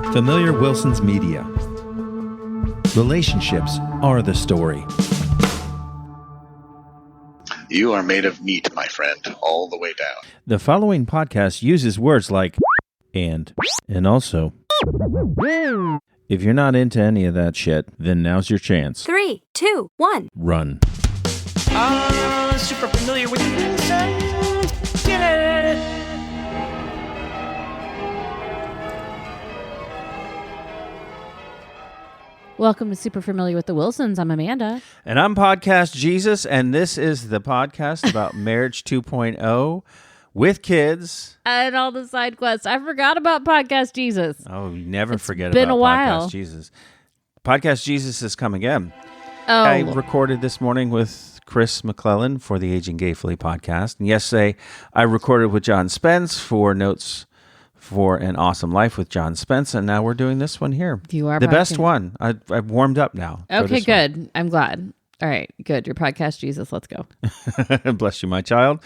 Familiar Wilson's Media. Relationships are the story. You are made of meat, my friend, all the way down. The following podcast uses words like and also. If you're not into any of that shit, then now's your chance. 3, 2, 1. Run. Super familiar with Wilson. Get it. Welcome to Super Familiar with the Wilsons. I'm Amanda. And I'm Podcast Jesus, and this is the podcast about Marriage 2.0 with kids. And all the side quests. I forgot about Podcast Jesus. Oh, you never forget been about a while. Podcast Jesus. Podcast Jesus has come again. Oh. I recorded this morning with Chris McClellan for the Aging Gayfully podcast. And yesterday, I recorded with John Spence for Notes for an Awesome Life with John Spence, and now we're doing this one here. You are the best one. I've warmed up now. Okay, good. I'm glad. All right, good. Your Podcast Jesus. Let's go. Bless you, my child.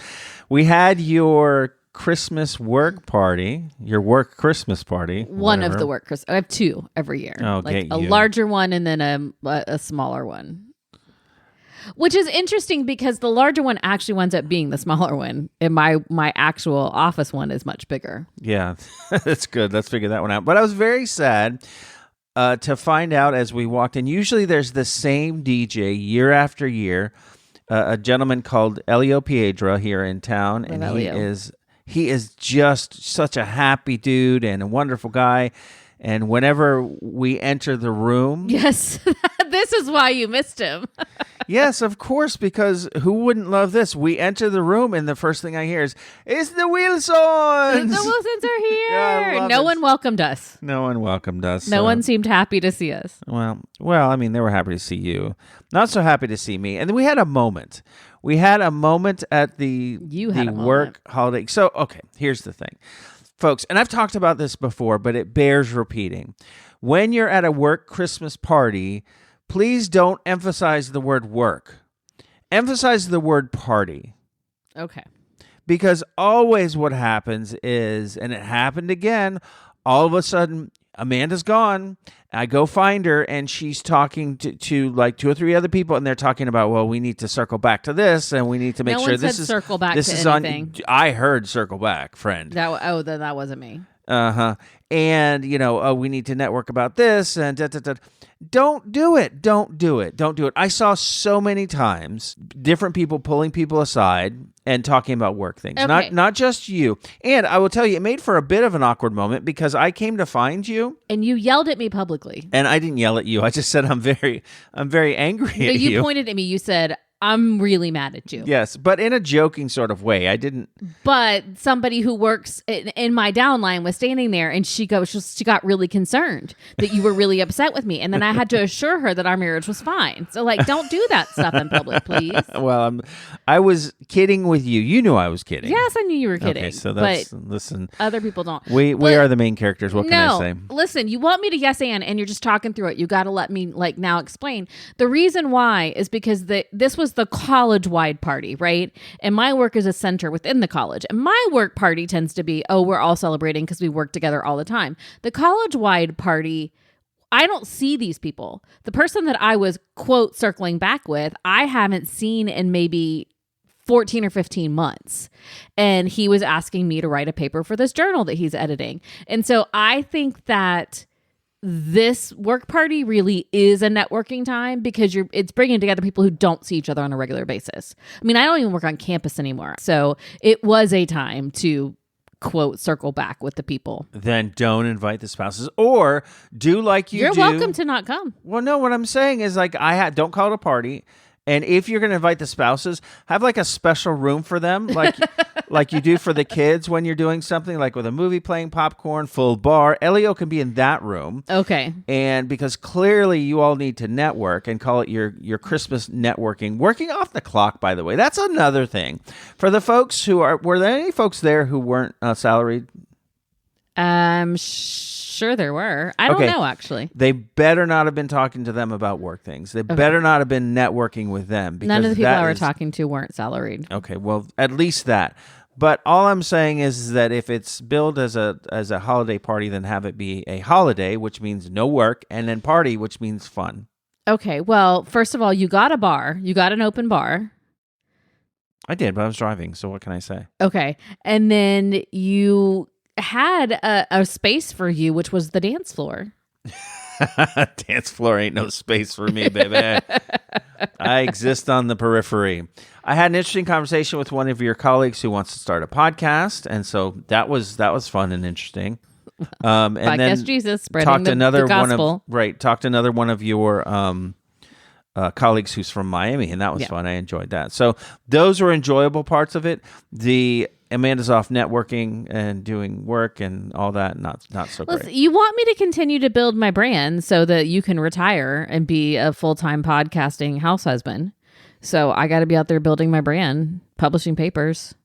We had your Christmas work party, your work Christmas party. One whatever. of the work Christmas. I have two every year. Oh, like a you. larger one and then a smaller one. Which is interesting because the larger one actually winds up being the smaller one. And my actual office one is much bigger. Yeah, that's good. Let's figure that one out. But I was very sad to find out as we walked in. Usually there's the same DJ year after year, a gentleman called Elio Piedra here in town. And he is just such a happy dude and a wonderful guy. And whenever we enter the room... Yes, this is why you missed him. Yes, of course, because who wouldn't love this? We enter the room and the first thing I hear is, "It's the Wilsons!" The Wilsons are here! Yeah, no one welcomed us. No one welcomed us. No one seemed happy to see us. Well, I mean, they were happy to see you. Not so happy to see me. And then we had a moment. We had a moment at the work holiday. So, okay, here's the thing. Folks, and I've talked about this before, but it bears repeating. When you're at a work Christmas party, please don't emphasize the word work. Emphasize the word party. Okay. Because always what happens is, and it happened again, all of a sudden, Amanda's gone. I go find her, and she's talking to like two or three other people, and they're talking about, well, we need to circle back to this, and we need to make sure this is circle back. This to is anything. on. I heard circle back, friend. Then that wasn't me. And we need to network about this, and Don't do it. Don't do it. Don't do it. I saw so many times different people pulling people aside and talking about work things. Okay. Not just you. And I will tell you, it made for a bit of an awkward moment because I came to find you. And you yelled at me publicly. And I didn't yell at you. I just said I'm very angry at you. You pointed at me. You said, "I'm really mad at you." Yes, but in a joking sort of way. I didn't. But somebody who works in my downline was standing there, and she got really concerned that you were really upset with me, and then I had to assure her that our marriage was fine. So, don't do that stuff in public, please. Well, I was kidding with you. You knew I was kidding. Yes, I knew you were kidding. Okay, so listen. Other people don't. We are the main characters. What can I say? Listen, you want me to yes and you're just talking through it. You got to let me now explain. The reason why is because this was the college-wide party, right? And my work is a center within the college. And my work party tends to be, we're all celebrating because we work together all the time. The college-wide party, I don't see these people. The person that I was, quote, circling back with, I haven't seen in maybe 14 or 15 months. And he was asking me to write a paper for this journal that he's editing. And so I think that this work party really is a networking time because it's bringing together people who don't see each other on a regular basis. I mean, I don't even work on campus anymore. So it was a time to, quote, circle back with the people. Then don't invite the spouses or do like You're welcome to not come. Well, no, what I'm saying is don't call it a party. And if you're going to invite the spouses, have a special room for them, like you do for the kids when you're doing something like with a movie playing, popcorn, full bar. Elio can be in that room. Okay. And because clearly you all need to network and call it your Christmas networking. Working off the clock, by the way. That's another thing. For the folks were there any folks there who weren't salaried? Sure there were. I don't know, actually. They better not have been talking to them about work things. They better not have been networking with them. Because none of the people I were talking to weren't salaried. Okay, well, at least that. But all I'm saying is that if it's billed as a holiday party, then have it be a holiday, which means no work, and then party, which means fun. Okay. Well, first of all, you got a bar. You got an open bar. I did, but I was driving, so what can I say? Okay. And then you had a space for you, which was the dance floor. Dance floor ain't no space for me, baby. I exist on the periphery. I had an interesting conversation with one of your colleagues who wants to start a podcast, and so that was fun and interesting. And Podcast then Jesus, spreading the gospel. Talked to another one of your colleagues who's from Miami, and that was fun. I enjoyed that. So those were enjoyable parts of it. The Amanda's off networking and doing work and all that, not so great. You want me to continue to build my brand so that you can retire and be a full-time podcasting house husband. So I got to be out there building my brand, publishing papers,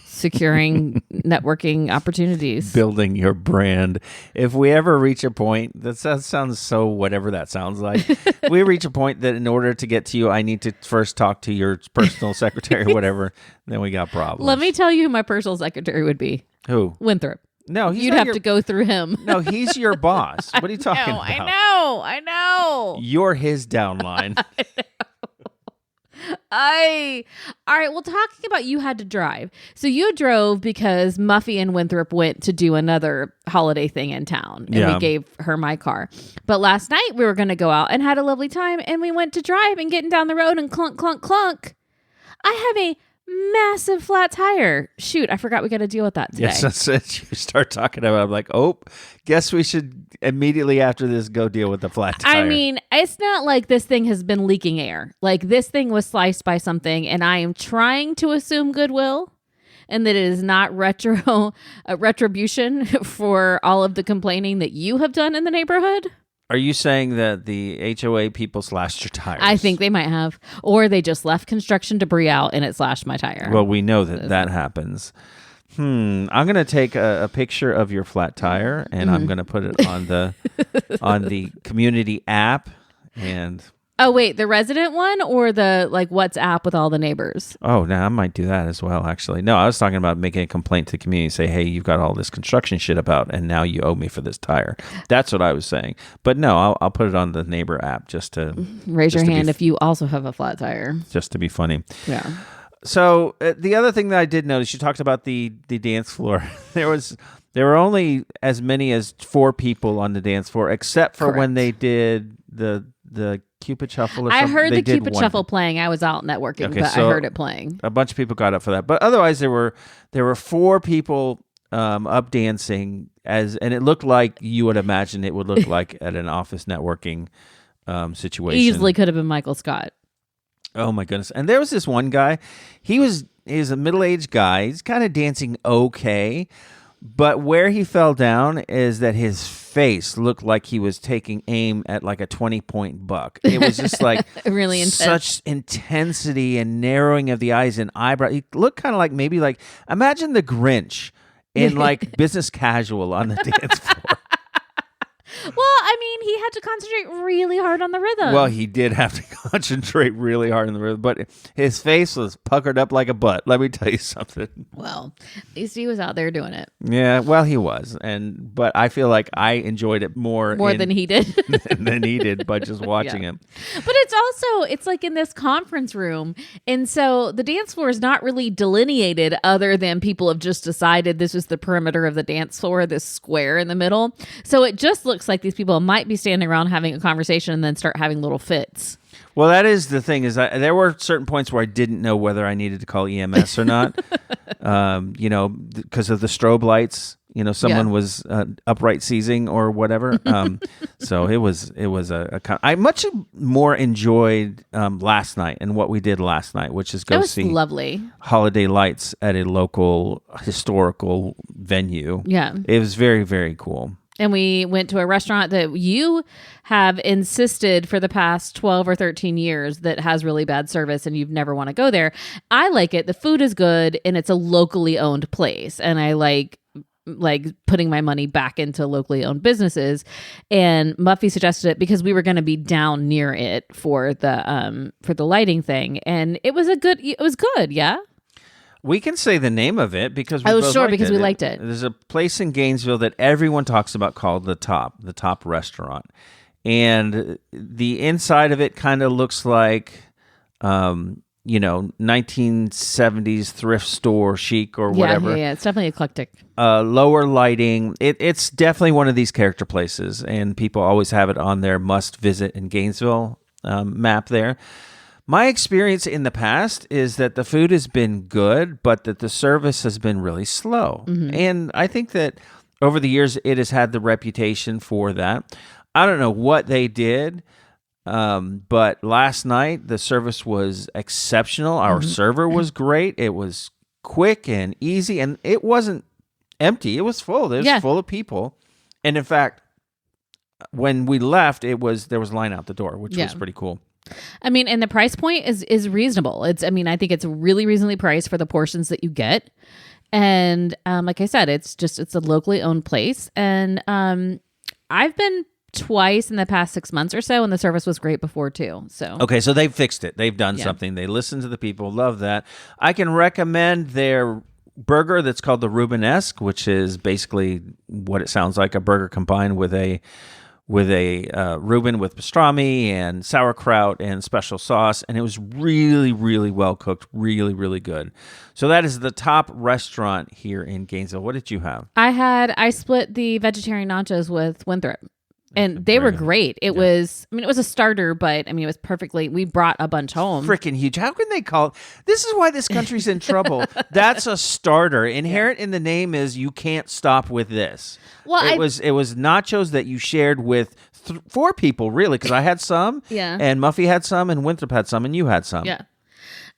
securing networking opportunities. Building your brand. If we ever reach a point, that sounds so whatever that sounds like. We reach a point that in order to get to you, I need to first talk to your personal secretary or whatever. Then we got problems. Let me tell you who my personal secretary would be. Who? Winthrop. No, you'd have to go through him. No, he's your boss. What are you talking about? I know. You're his downline. All right, well, talking about you had to drive. So you drove because Muffy and Winthrop went to do another holiday thing in town, and we gave her my car. But last night we were going to go out and had a lovely time, and we went to drive and getting down the road and clunk, clunk, clunk. I have a massive flat tire. Shoot, I forgot we got to deal with that today. Yes, that's it. You start talking about it, I'm like, guess we should immediately after this go deal with the flat tire. I mean, it's not like this thing has been leaking air. Like this thing was sliced by something, and I am trying to assume goodwill and that it is not retribution for all of the complaining that you have done in the neighborhood. Are you saying that the HOA people slashed your tires? I think they might have. Or they just left construction debris out and it slashed my tire. Well, we know that happens. I'm going to take a picture of your flat tire and I'm going to put it on the community app. And oh, wait, the resident one or the WhatsApp with all the neighbors? Oh, no, I might do that as well, actually. No, I was talking about making a complaint to the community, say, hey, you've got all this construction shit about, and now you owe me for this tire. That's what I was saying. But no, I'll put it on the neighbor app just to... Raise your hand if you also have a flat tire. Just to be funny. Yeah. So the other thing that I did notice, you talked about the dance floor. There were only as many as 4 people on the dance floor, except for when they did the Cupid Shuffle or something. I heard the Cupid Shuffle playing. I was out networking, but so I heard it playing. A bunch of people got up for that. But otherwise, there were 4 people up dancing, and it looked like you would imagine it would look like at an office networking situation. Easily could have been Michael Scott. Oh, my goodness. And there was this one guy. He's a middle-aged guy. He's kind of dancing okay. But where he fell down is that his face looked like he was taking aim at like a 20-point buck. It was just like really intense. Such intensity and narrowing of the eyes and eyebrow. He looked kind of like imagine the Grinch in like business casual on the dance floor. Well, I mean, he had to concentrate really hard on the rhythm. Well, he did have to concentrate really hard on the rhythm, but his face was puckered up like a butt. Let me tell you something. Well, at least he was out there doing it. Yeah, well, he was, but I feel like I enjoyed it more than he did than he did by just watching him. But it's like in this conference room, and so the dance floor is not really delineated, other than people have just decided this is the perimeter of the dance floor, this square in the middle. So it just looks like these people might be standing around having a conversation and then start having little fits. Well, that is the thing, is there were certain points where I didn't know whether I needed to call EMS or not, because of the strobe lights. Someone was upright seizing or whatever. So it was I much more enjoyed last night and what we did last night, which is go see lovely holiday lights at a local historical venue. Yeah, it was very, very cool. And we went to a restaurant that you have insisted for the past 12 or 13 years that has really bad service and you've never want to go there. I like it. The food is good and it's a locally owned place. And I like putting my money back into locally owned businesses. And Muffy suggested it because we were going to be down near it for the lighting thing. And it was good. Yeah. We can say the name of it because we both sure, liked because it. we liked it. There's a place in Gainesville that everyone talks about called the Top Restaurant. And the inside of it kind of looks like, 1970s thrift store chic or whatever. Yeah. It's definitely eclectic. Lower lighting. It's definitely one of these character places, and people always have it on their must visit in Gainesville map there. My experience in the past is that the food has been good, but that the service has been really slow. Mm-hmm. And I think that over the years, it has had the reputation for that. I don't know what they did, but last night the service was exceptional. Our server was great. It was quick and easy, and it wasn't empty. It was full. It was full of people. And in fact, when we left, there was a line out the door, which was pretty cool. I mean, and the price point is reasonable. I think it's really reasonably priced for the portions that you get. And like I said, it's a locally owned place. And I've been twice in the past 6 months or so, and the service was great before too. So okay, so they've fixed it. They've done something. They listened to the people. Love that. I can recommend their burger that's called the Rubenesque, which is basically what it sounds like, a burger combined with a Reuben with pastrami and sauerkraut and special sauce, and it was really, really well cooked, really, really good. So that is the Top Restaurant here in Gainesville. What did you have? I split the vegetarian nachos with Winthrop. And they were great. It was a starter, but it was perfectly, we brought a bunch home. Freaking huge. How can they call it? This is why this country's in trouble. That's a starter. Inherent in the name is you can't stop with this. Well, it was nachos that you shared with 4 people, really, because I had some, and Muffy had some, and Winthrop had some, and you had some. Yeah.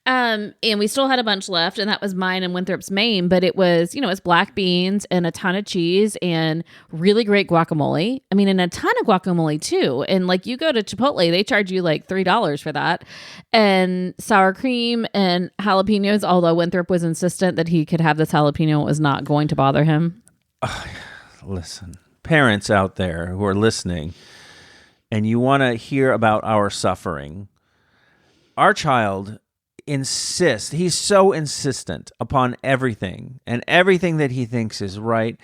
And we still had a bunch left, and that was mine and Winthrop's main, but it was, it's black beans and a ton of cheese and really great guacamole. And a ton of guacamole too. And like you go to Chipotle, they charge you like $3 for that. And sour cream and jalapenos, although Winthrop was insistent that he could have this jalapeno, it was not going to bother him. Listen, parents out there who are listening, and you want to hear about our suffering, our child he's so insistent upon everything, and everything that he thinks is right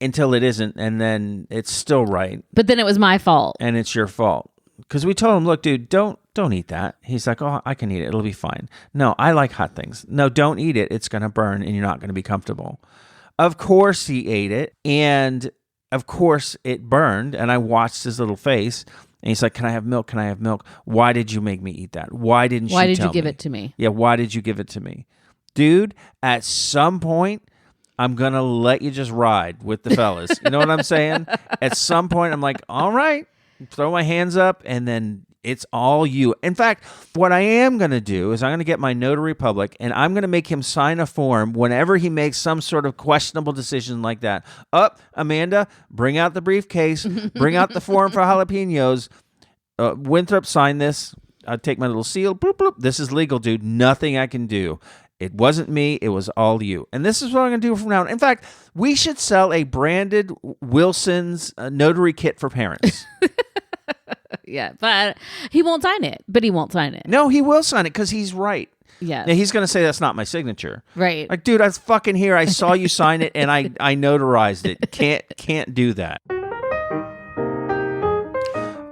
until it isn't, and then it's still right. But then it was my fault. And it's your fault. Because we told him, look, dude, don't eat that. He's like, oh, I can eat it. It'll be fine. No, I like hot things. No, don't eat it. It's going to burn, and you're not going to be comfortable. Of course he ate it, and of course it burned, and I watched his little face. And he's like, can I have milk? Can I have milk? Why did you make me eat that? Why did you give it to me? Yeah, why did you give it to me? Dude, at some point, I'm going to let you just ride with the fellas. You know what I'm saying? At some point, I'm like, all right, throw my hands up, and then it's all you. In fact, what I am going to do is I'm going to get my notary public, and I'm going to make him sign a form whenever he makes some sort of questionable decision like that. Amanda, bring out the briefcase. Bring out the form for jalapenos. Winthrop, sign this. I'll take my little seal. Bloop, bloop. This is legal, dude. Nothing I can do. It wasn't me. It was all you. And this is what I'm going to do from now on. In fact, we should sell a branded Wilson's notary kit for parents. Yeah, but he won't sign it. No, he will sign it because he's right. Yeah. Now, he's going to say that's not my signature. Right. Like, dude, I was fucking here. I saw you sign it, and I notarized it. Can't do that.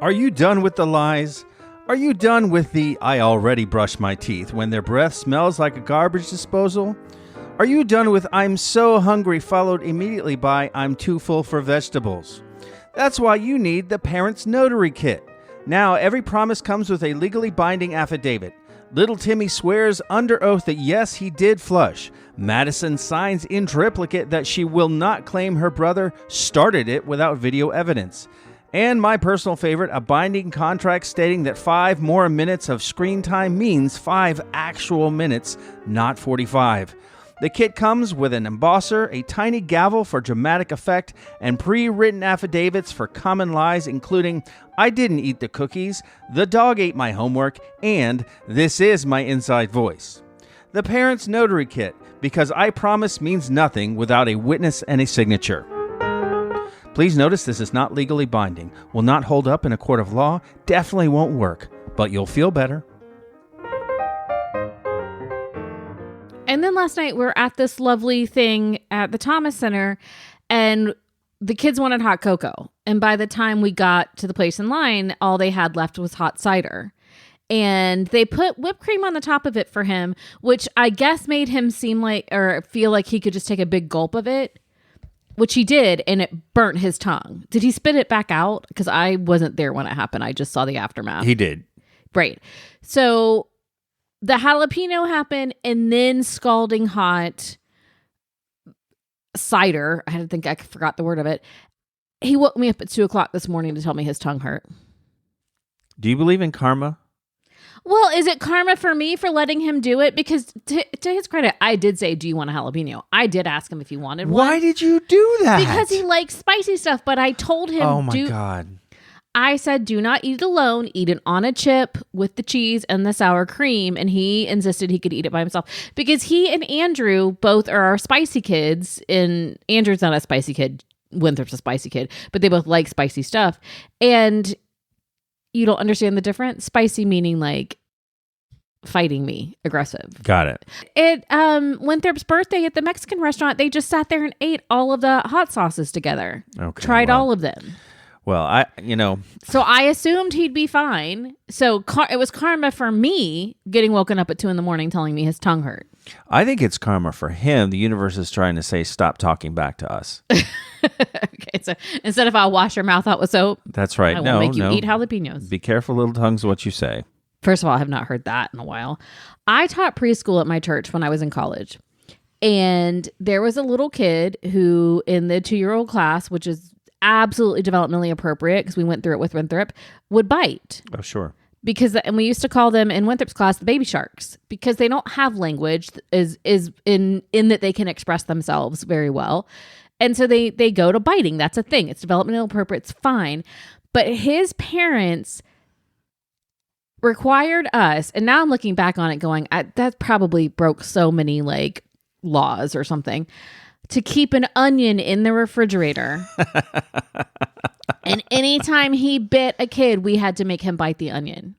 Are you done with the lies? Are you done with the I already brushed my teeth when their breath smells like a garbage disposal? Are you done with I'm so hungry followed immediately by I'm too full for vegetables? That's why you need the Parents Notary Kit. Now, every promise comes with a legally binding affidavit. Little Timmy swears under oath that yes, he did flush. Madison signs in triplicate that she will not claim her brother started it without video evidence. And my personal favorite, a binding contract stating that 5 more minutes of screen time means 5 actual minutes, not 45. The kit comes with an embosser, a tiny gavel for dramatic effect, and pre-written affidavits for common lies, including, I didn't eat the cookies, the dog ate my homework, and this is my inside voice. The Parents Notary Kit, because I promise means nothing without a witness and a signature. Please notice this is not legally binding, will not hold up in a court of law, definitely won't work, but you'll feel better. And then last night we're at this lovely thing at the Thomas Center, and the kids wanted hot cocoa. And by the time we got to the place in line, all they had left was hot cider. And they put whipped cream on the top of it for him, which I guess made him seem like, or feel like he could just take a big gulp of it, which he did, and it burnt his tongue. Did he spit it back out? Because I wasn't there when it happened. I just saw the aftermath. He did. Right. So the jalapeno happened, and then scalding hot cider. I forgot the word of it. He woke me up at 2:00 this morning to tell me his tongue hurt. Do you believe in karma? Well, is it karma for me for letting him do it? Because to his credit, I did say, do you want a jalapeno? I did ask him if he wanted one. Why did you do that? Because he likes spicy stuff, but I told him, oh my God. I said, do not eat it alone. Eat it on a chip with the cheese and the sour cream. And he insisted he could eat it by himself because he and Andrew both are our spicy kids. And Andrew's not a spicy kid. Winthrop's a spicy kid, but they both like spicy stuff. And you don't understand the difference? Spicy meaning like fighting me, aggressive. Got it. At Winthrop's birthday at the Mexican restaurant, they just sat there and ate all of the hot sauces together. Okay. Tried all of them. Well, So I assumed he'd be fine. So it was karma for me getting woken up at 2 a.m. telling me his tongue hurt. I think it's karma for him. The universe is trying to say, stop talking back to us. Okay, so instead of I'll wash your mouth out with soap, That's right. I will make you eat jalapenos. Be careful, little tongues, what you say. First of all, I have not heard that in a while. I taught preschool at my church when I was in college. And there was a little kid who in the 2-year-old class, which is absolutely developmentally appropriate because we went through it with Winthrop, would bite. Oh, sure. And we used to call them in Winthrop's class the baby sharks because they don't have language is in that they can express themselves very well. And so they go to biting. That's a thing. It's developmentally appropriate. It's fine. But his parents required us, and now I'm looking back on it going, that probably broke so many like laws or something, to keep an onion in the refrigerator. And anytime he bit a kid, we had to make him bite the onion.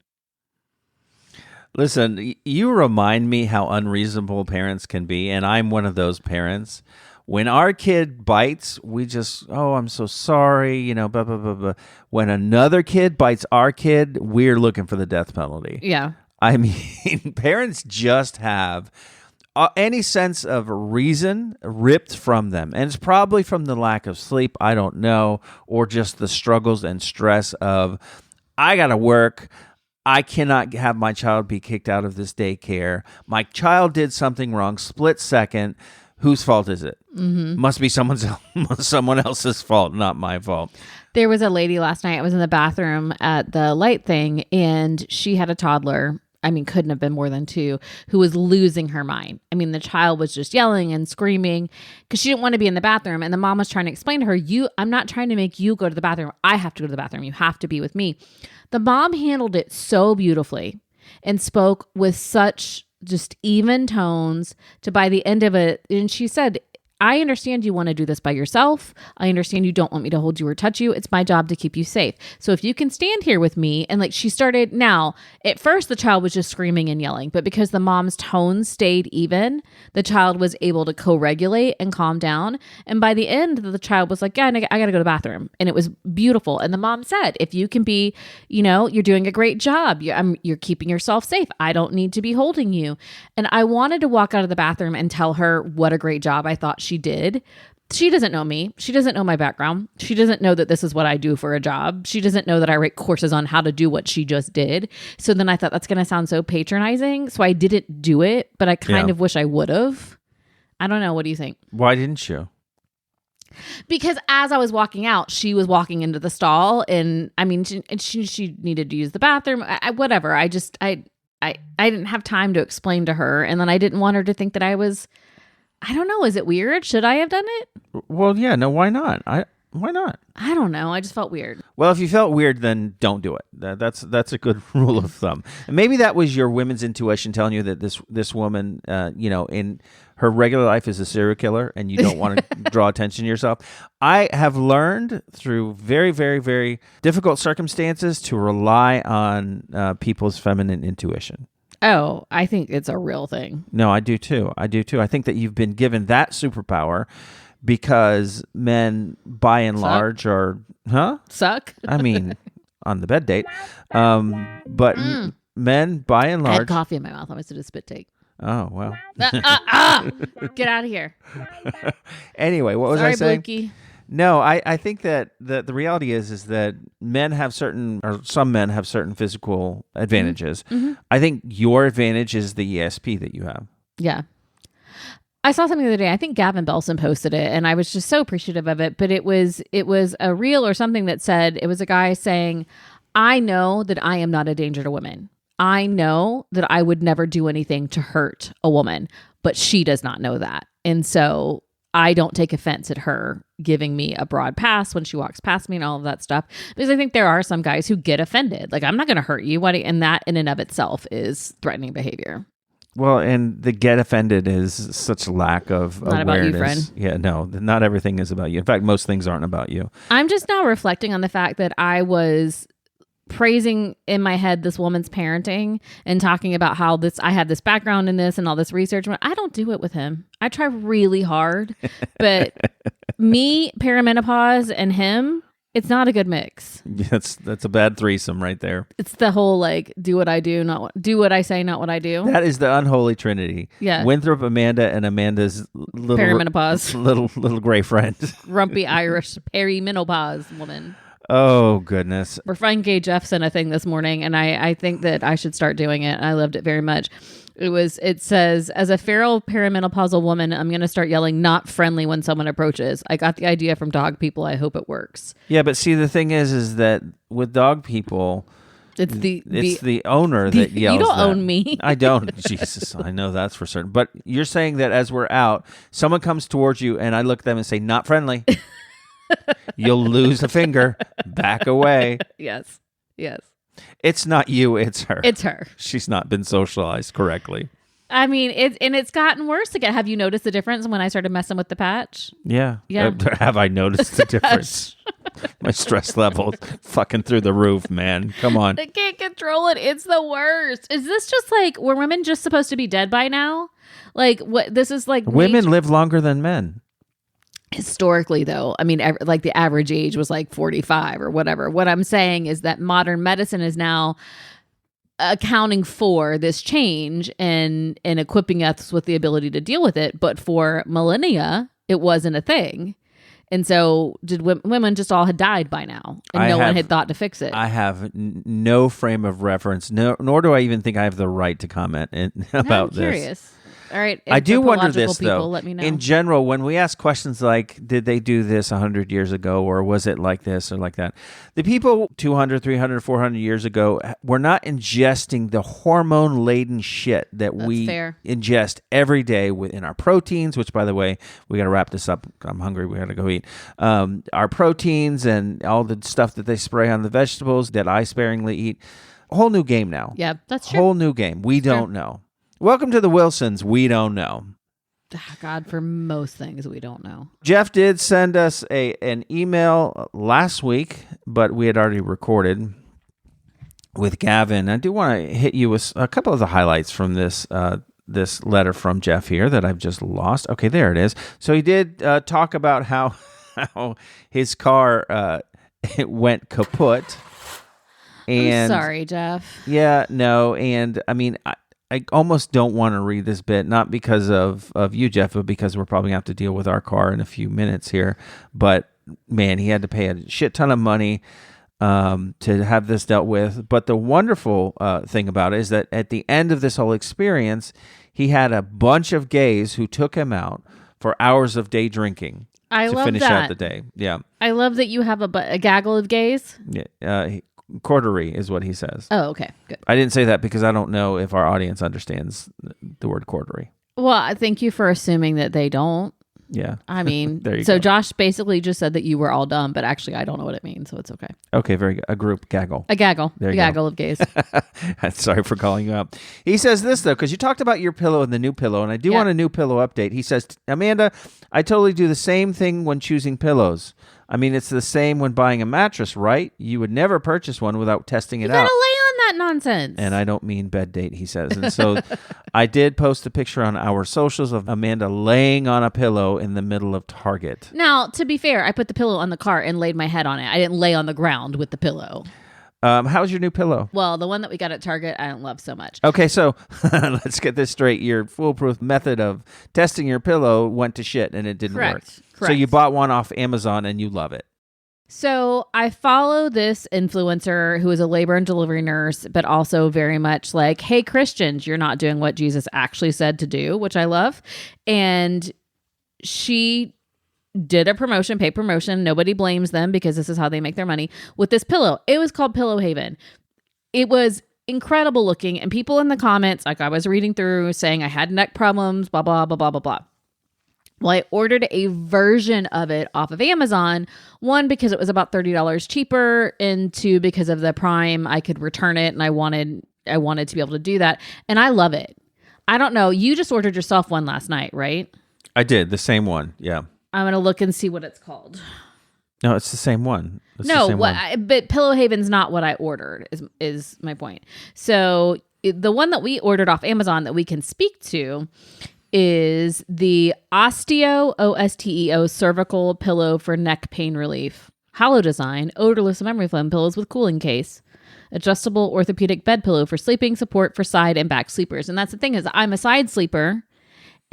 Listen, you remind me how unreasonable parents can be, and I'm one of those parents. When our kid bites, we just, I'm so sorry, blah, blah, blah, blah. When another kid bites our kid, we're looking for the death penalty. Yeah. I mean, parents just have any sense of reason ripped from them. And it's probably from the lack of sleep, I don't know, or just the struggles and stress of, I got to work. I cannot have my child be kicked out of this daycare. My child did something wrong, split second. Whose fault is it? Mm-hmm. Must be someone else's fault, not my fault. There was a lady last night. I was in the bathroom at the light thing, and she had a toddler. I mean, couldn't have been more than 2, who was losing her mind. I mean, the child was just yelling and screaming because she didn't want to be in the bathroom. And the mom was trying to explain to her, I'm not trying to make you go to the bathroom. I have to go to the bathroom. You have to be with me. The mom handled it so beautifully and spoke with such just even tones to by the end of it. And she said, I understand you want to do this by yourself. I understand you don't want me to hold you or touch you. It's my job to keep you safe. So if you can stand here with me. And like she started, now at first the child was just screaming and yelling, but because the mom's tone stayed even, the child was able to co-regulate and calm down. And by the end, the child was like, yeah, I got to go to the bathroom. And it was beautiful. And the mom said, if you can be, you're doing a great job. You're keeping yourself safe. I don't need to be holding you. And I wanted to walk out of the bathroom and tell her what a great job I thought she did. She doesn't know me. She doesn't know my background. She doesn't know that this is what I do for a job. She doesn't know that I write courses on how to do what she just did. So then I thought that's going to sound so patronizing. So I didn't do it, but I kind of wish I would have. I don't know. What do you think? Why didn't you? Because as I was walking out, she was walking into the stall, and I mean, she needed to use the bathroom. Whatever. I didn't have time to explain to her, and then I didn't want her to think that I was. I don't know. Is it weird? Should I have done it? Well, yeah. No, why not? Why not? I don't know. I just felt weird. Well, if you felt weird, then don't do it. That's a good rule of thumb. And maybe that was your women's intuition telling you that this woman, in her regular life is a serial killer, and you don't want to draw attention to yourself. I have learned through very, very, very difficult circumstances to rely on people's feminine intuition. Oh, I think it's a real thing. No, I do too. I think that you've been given that superpower because men, by and large, are suck. I mean, on the bed date, but men, by and I had large, coffee in my mouth. I almost did a spit take. Oh well. Get out of here. Anyway, what was I saying? Blakey. No, I think that the reality is that men have some men have certain physical advantages. Mm-hmm. I think your advantage is the ESP that you have. Yeah. I saw something the other day. I think Gavin Belson posted it, and I was just so appreciative of it. But it was a reel or something that said, it was a guy saying, I know that I am not a danger to women. I know that I would never do anything to hurt a woman, but she does not know that. And so I don't take offense at her giving me a broad pass when she walks past me and all of that stuff. Because I think there are some guys who get offended. Like, I'm not going to hurt you. And that in and of itself is threatening behavior. Well, and the get offended is such lack of not awareness. About you, friend. Yeah, no, not everything is about you. In fact, most things aren't about you. I'm just now reflecting on the fact that I was praising in my head this woman's parenting and talking about how I had this background in this and all this research. I don't do it with him. I try really hard, but me, perimenopause, and him, it's not a good mix. That's a bad threesome right there. It's the whole like do what I do, do what I say, not what I do. That is the unholy trinity. Yeah. Winthrop, Amanda, and Amanda's little perimenopause, little gray friend, grumpy Irish perimenopause woman. Oh, goodness. We're finding Gay Jeff sent a thing this morning, and I think that I should start doing it. I loved it very much. It says, as a feral perimenopausal woman, I'm going to start yelling not friendly when someone approaches. I got the idea from dog people. I hope it works. Yeah, but see, the thing is that with dog people, it's the owner that yells. You don't own me. I don't. Jesus, I know that's for certain. But you're saying that as we're out, someone comes towards you, and I look at them and say, not friendly. You'll lose a finger. Back away. Yes. It's not you, it's her. It's her. She's not been socialized correctly. I mean, it's gotten worse again. Have you noticed the difference when I started messing with the patch? Yeah. Have I noticed the difference? My stress level fucking through the roof, man. Come on. I can't control it. It's the worst. Is this just like, were women just supposed to be dead by now? Like, what? This is like women live longer than men. Historically, though, I mean, like the average age was like 45 or whatever. What I'm saying is that modern medicine is now accounting for this change and equipping us with the ability to deal with it. But for millennia, it wasn't a thing. And so women just all had died by now, and no one had thought to fix it. I have no frame of reference, nor do I even think I have the right to comment about I'm curious. This. All right. I do wonder this, people, though. Let me know. In general, when we ask questions like, did they do this 100 years ago, or was it like this or like that? The people 200, 300, 400 years ago were not ingesting the hormone-laden shit that we ingest every day within our proteins, which, by the way, we got to wrap this up. I'm hungry. We got to go eat. Our proteins and all the stuff that they spray on the vegetables that I sparingly eat. A whole new game now. Yeah, that's true. Whole new game. We don't know. Welcome to the Wilsons. We don't know. God, for most things, we don't know. Jeff did send us an email last week, but we had already recorded with Gavin. I do want to hit you with a couple of the highlights from this letter from Jeff here that I've just lost. Okay, there it is. So he did talk about how his car it went kaput. And I'm sorry, Jeff. Yeah, no, and I mean, I almost don't want to read this bit, not because of you, Jeff, but because we're probably going to have to deal with our car in a few minutes here. But, man, he had to pay a shit ton of money to have this dealt with. But the wonderful thing about it is that at the end of this whole experience, he had a bunch of gays who took him out for hours of day drinking to finish out the day. Yeah. I love that you have a gaggle of gays. Yeah. Coterie is what he says. Oh, okay, good. I didn't say that because I don't know if our audience understands the word coterie. Well, thank you for assuming that they don't. Yeah. I mean, there you so go. Josh basically just said that you were all dumb, but actually I don't know what it means, so it's okay. Okay, very good. A group gaggle. A gaggle. There you gaggle of gays. Sorry for calling you out. He says this, though, because you talked about your pillow and the new pillow, and I do want a new pillow update. He says, Amanda, I totally do the same thing when choosing pillows. I mean, it's the same when buying a mattress, right? You would never purchase one without testing it out. You gotta lay on that nonsense? And I don't mean bed date, he says. And so I did post a picture on our socials of Amanda laying on a pillow in the middle of Target. Now, to be fair, I put the pillow on the cart and laid my head on it. I didn't lay on the ground with the pillow. How's your new pillow? Well, the one that we got at Target, I don't love so much. Okay, so let's get this straight. Your foolproof method of testing your pillow went to shit and it didn't work. Correct. So you bought one off Amazon and you love it. So I follow this influencer who is a labor and delivery nurse, but also very much like, hey, Christians, you're not doing what Jesus actually said to do, which I love. And she did a promotion, paid promotion. Nobody blames them because this is how they make their money with this pillow. It was called Pillow Haven. It was incredible looking. And people in the comments, like I was reading through, saying I had neck problems, blah, blah, blah, blah, blah, blah. Well, I ordered a version of it off of Amazon. One, because it was about $30 cheaper, and two, because of the Prime, I could return it, and I wanted to be able to do that. And I love it. I don't know. You just ordered yourself one last night, right? I did. The same one. Yeah. I'm going to look and see what it's called. No, it's the same one. It's but Pillow Haven's not what I ordered, is my point. So the one that we ordered off Amazon that we can speak to is the Osteo, O-S-T-E-O, cervical pillow for neck pain relief. Hollow design, odorless memory foam pillows with cooling case. Adjustable orthopedic bed pillow for sleeping, support for side and back sleepers. And that's the thing is I'm a side sleeper.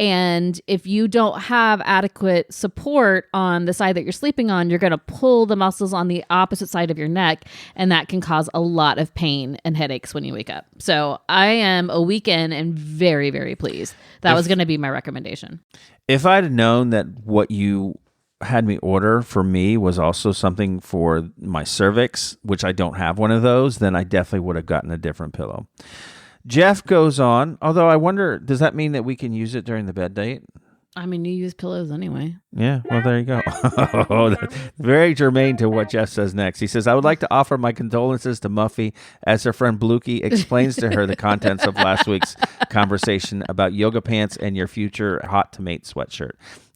And if you don't have adequate support on the side that you're sleeping on, you're going to pull the muscles on the opposite side of your neck. And that can cause a lot of pain and headaches when you wake up. So I am a weekend and very, very pleased. That was going to be my recommendation. If I'd have known that what you had me order for me was also something for my cervix, which I don't have one of those, then I definitely would have gotten a different pillow. Jeff goes on, although I wonder, does that mean that we can use it during the bed date? I mean, you use pillows anyway. Yeah, well, there you go. Very germane to what Jeff says next. He says, I would like to offer my condolences to Muffy as her friend Blukey explains to her the contents of last week's conversation about yoga pants and your future hot to mate sweatshirt.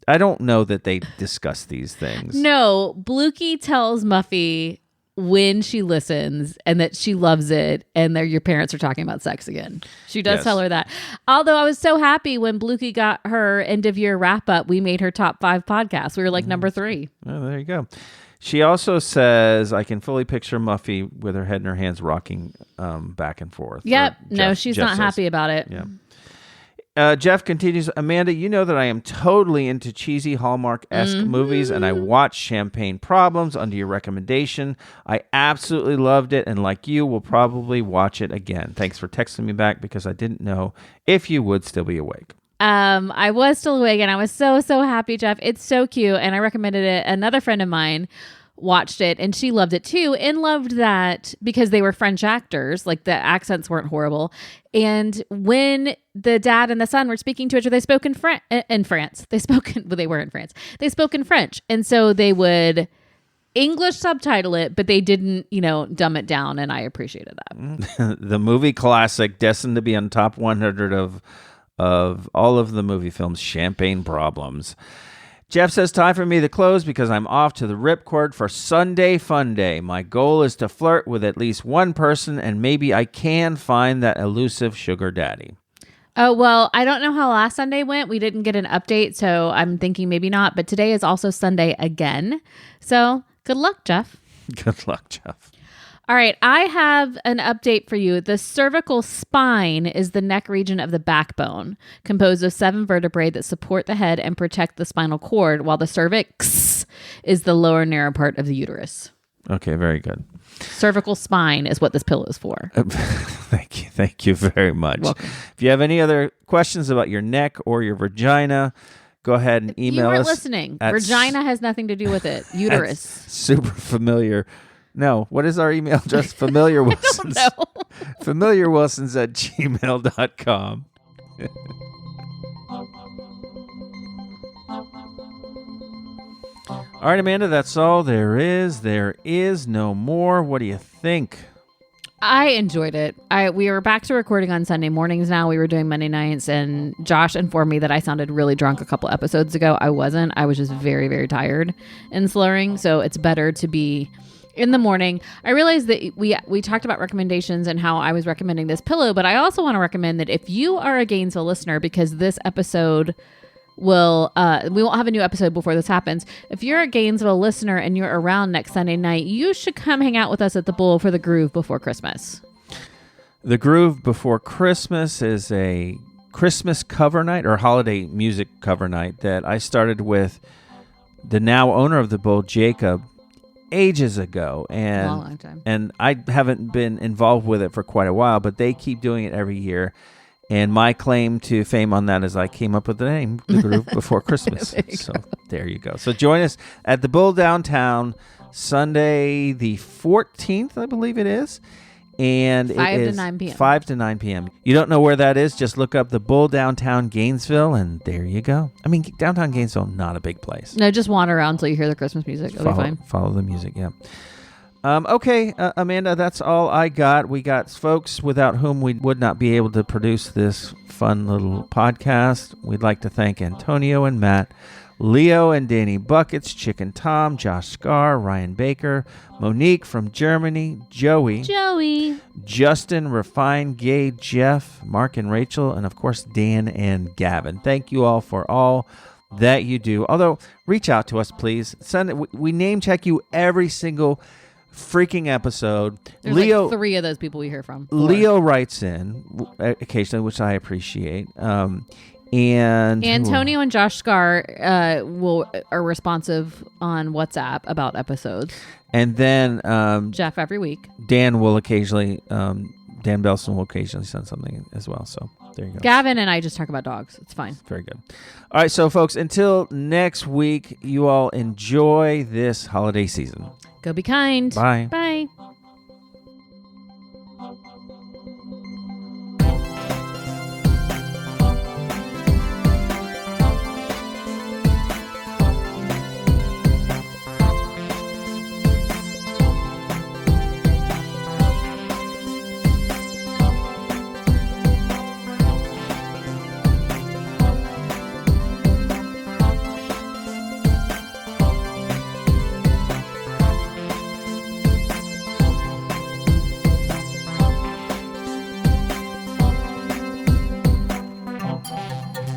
I don't know that they discuss these things. No, Blukey tells Muffy when she listens and that she loves it and that your parents are talking about sex again. She does tell her that. Although I was so happy when Blukey got her end of year wrap up, we made her top 5 podcast. We were like number 3. Oh, there you go. She also says, I can fully picture Muffy with her head in her hands rocking back and forth. Yep. No, she's not happy about it. Yeah. Jeff continues, Amanda, you know that I am totally into cheesy Hallmark-esque movies, and I watched Champagne Problems under your recommendation. I absolutely loved it, and like you, will probably watch it again. Thanks for texting me back because I didn't know if you would still be awake. I was still awake, and I was so happy, Jeff. It's so cute, and I recommended it. Another friend of mine watched it and she loved it too, and loved that because they were French actors, like the accents weren't horrible. And when the dad and the son were speaking to each other, they spoke in France. They spoke in French. And so they would English subtitle it, but they didn't, dumb it down. And I appreciated that. The movie classic, destined to be on top 100 of all of the movie films, Champagne Problems. Jeff says, time for me to close because I'm off to the ripcord for Sunday Fun Day. My goal is to flirt with at least one person, and maybe I can find that elusive sugar daddy. Oh, well, I don't know how last Sunday went. We didn't get an update, so I'm thinking maybe not. But today is also Sunday again. So good luck, Jeff. Good luck, Jeff. All right, I have an update for you. The cervical spine is the neck region of the backbone, composed of 7 vertebrae that support the head and protect the spinal cord, while the cervix is the lower narrow part of the uterus. Okay, very good. Cervical spine is what this pillow is for. Thank you very much. Welcome. If you have any other questions about your neck or your vagina, go ahead and email us. You weren't listening. Vagina has nothing to do with it. Uterus. Super familiar. No, what is our email address? Familiar Wilsons. I don't know. familiarwilsons@gmail.com. All right, Amanda, that's all there is. There is no more. What do you think? I enjoyed it. We were back to recording on Sunday mornings now. We were doing Monday nights, and Josh informed me that I sounded really drunk a couple episodes ago. I wasn't. I was just very, very tired and slurring. So it's better to be in the morning. I realized that we talked about recommendations and how I was recommending this pillow, but I also want to recommend that if you are a Gainesville listener, because this episode we won't have a new episode before this happens. If you're a Gainesville listener and you're around next Sunday night, you should come hang out with us at the Bull for the Groove Before Christmas. The Groove Before Christmas is a Christmas cover night or holiday music cover night that I started with the now owner of the Bull, Jacob, ages ago. And a long time. And I haven't been involved with it for quite a while, but they keep doing it every year. And my claim to fame on that is I came up with the name, The Groove Before Christmas. There you go. So join us at the Bull downtown Sunday the 14th, I believe it is. And 5 it to is 9 p.m. 5 to 9 p.m. You don't know where that is? Just look up the Bull downtown Gainesville, and there you go. I mean, downtown Gainesville, not a big place. No, just wander around until you hear the Christmas music. It'll be fine. Follow the music, yeah. Okay, Amanda, that's all I got. We got folks without whom we would not be able to produce this fun little podcast. We'd like to thank Antonio and Matt, Leo and Danny Buckets, Chicken Tom, Josh Scar, Ryan Baker, Monique from Germany, Joey, Justin, Refine, Gay, Jeff, Mark and Rachel, and of course Dan and Gavin. Thank you all for all that you do. Although, reach out to us, please. We name check you every single freaking episode. There's Leo, like 3 of those people we hear from. 4. Leo writes in occasionally, which I appreciate. And Antonio and Josh Scar are responsive on WhatsApp about episodes. And then Jeff every week. Dan Belson will occasionally send something as well. So there you go. Gavin and I just talk about dogs. It's fine. Very good. All right, so folks, until next week, you all enjoy this holiday season. Go be kind. Bye. Bye.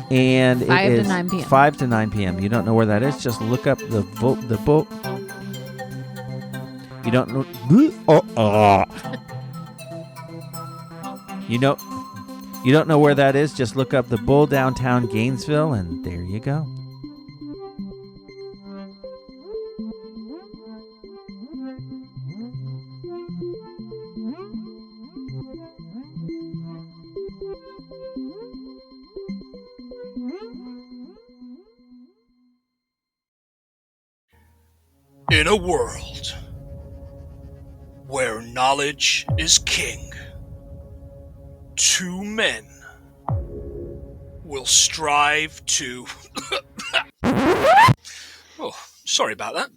And 5 it to is 9 p.m. 5 to 9 p.m. You don't know where that is? Just look up the book. You don't know. You don't know where that is? Just look up the Bull downtown Gainesville, and there you go. In a world where knowledge is king, 2 men will strive to... Oh, sorry about that.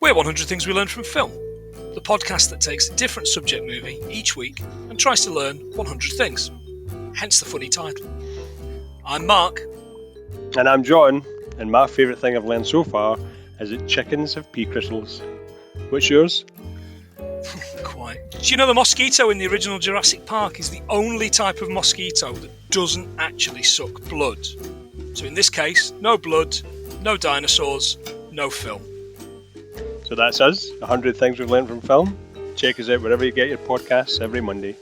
We're 100 Things We Learned from Film, the podcast that takes a different subject movie each week and tries to learn 100 things. Hence the funny title. I'm Mark. And I'm John, and my favourite thing I've learned so far is that chickens have pea crystals. What's yours? Quite. Do you know the mosquito in the original Jurassic Park is the only type of mosquito that doesn't actually suck blood? So in this case, no blood, no dinosaurs, no film. So that's us, 100 Things We've Learned from Film. Check us out wherever you get your podcasts every Monday.